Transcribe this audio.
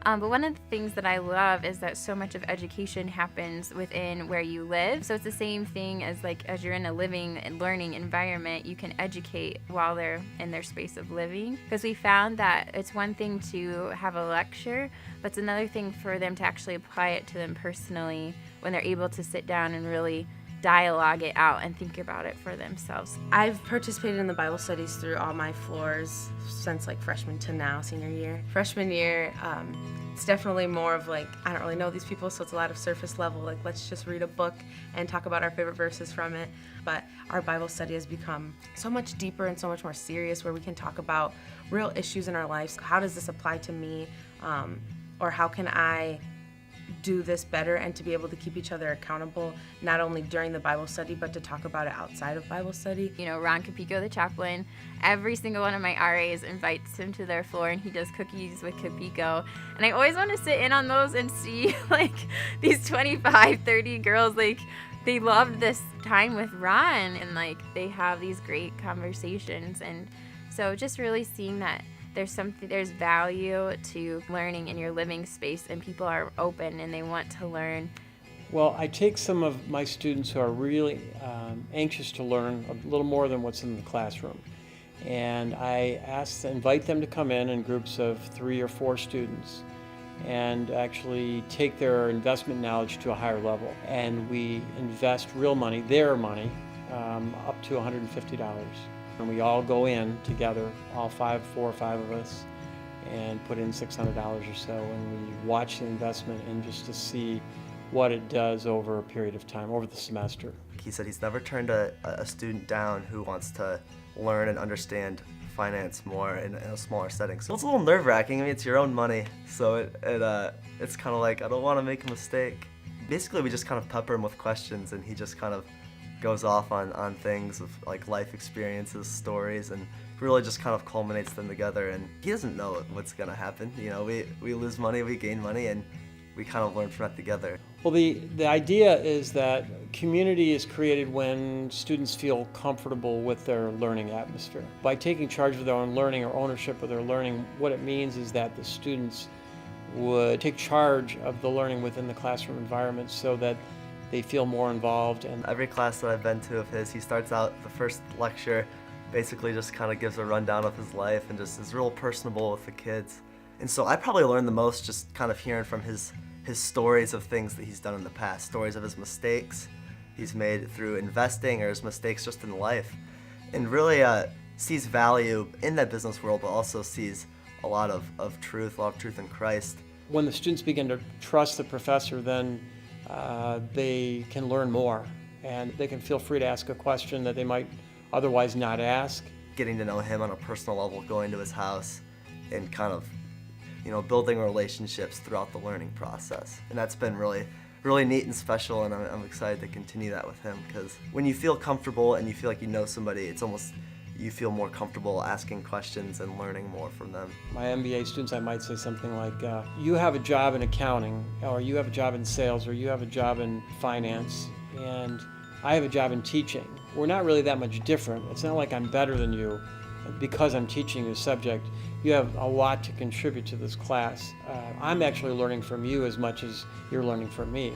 But one of the things that I love is that so much of education happens within where you live. So it's the same thing as as you're in a living and learning environment, you can educate while they're in their space of living. Because we found that it's one thing to have a lecture, but it's another thing for them to actually apply it to them personally when they're able to sit down and really dialogue it out and think about it for themselves. I've participated in the Bible studies through all my floors since freshman to now, senior year. Freshman year, it's definitely more of I don't really know these people, so it's a lot of surface level, let's just read a book and talk about our favorite verses from it. But our Bible study has become so much deeper and so much more serious, where we can talk about real issues in our lives. How does this apply to me? Or how can I do this better, and to be able to keep each other accountable, not only during the Bible study, but to talk about it outside of Bible study. Ron Capico, the chaplain, every single one of my RAs invites him to their floor, and he does cookies with Capico. And I always want to sit in on those and see these 25, 30 girls, they love this time with Ron, and they have these great conversations. And so just really seeing that there's value to learning in your living space, and people are open and they want to learn. Well, I take some of my students who are really anxious to learn a little more than what's in the classroom, and I invite them to come in groups of 3 or 4 students and actually take their investment knowledge to a higher level. And we invest real money, their money, up to $150. And we all go in together, all 4 or 5 of us, and put in $600 or so, and we watch the investment and just to see what it does over a period of time, over the semester. He said he's never turned a student down who wants to learn and understand finance more in a smaller setting. So it's a little nerve-wracking. I mean, it's your own money, so it's kind of I don't want to make a mistake. Basically, we just kind of pepper him with questions, and he just kind of goes off on things of life experiences, stories, and really just kind of culminates them together. And he doesn't know what's gonna happen. We lose money, we gain money, and we kind of learn from that together. Well, the idea is that community is created when students feel comfortable with their learning atmosphere. By taking charge of their own learning or ownership of their learning, what it means is that the students would take charge of the learning within the classroom environment so that they feel more involved. And every class that I've been to of his, he starts out the first lecture, basically just kind of gives a rundown of his life and just is real personable with the kids. And so I probably learned the most just kind of hearing from his stories of things that he's done in the past, stories of his mistakes he's made through investing or his mistakes just in life, and really sees value in that business world, but also sees a lot of truth in Christ. When the students begin to trust the professor, then they can learn more, and they can feel free to ask a question that they might otherwise not ask. Getting to know him on a personal level, going to his house, and kind of, building relationships throughout the learning process. And that's been really, really neat and special, and I'm excited to continue that with him, because when you feel comfortable and you feel like you know somebody, it's almost, you feel more comfortable asking questions and learning more from them. My MBA students, I might say something like, you have a job in accounting, or you have a job in sales, or you have a job in finance, and I have a job in teaching. We're not really that much different. It's not like I'm better than you because I'm teaching this subject. You have a lot to contribute to this class. I'm actually learning from you as much as you're learning from me.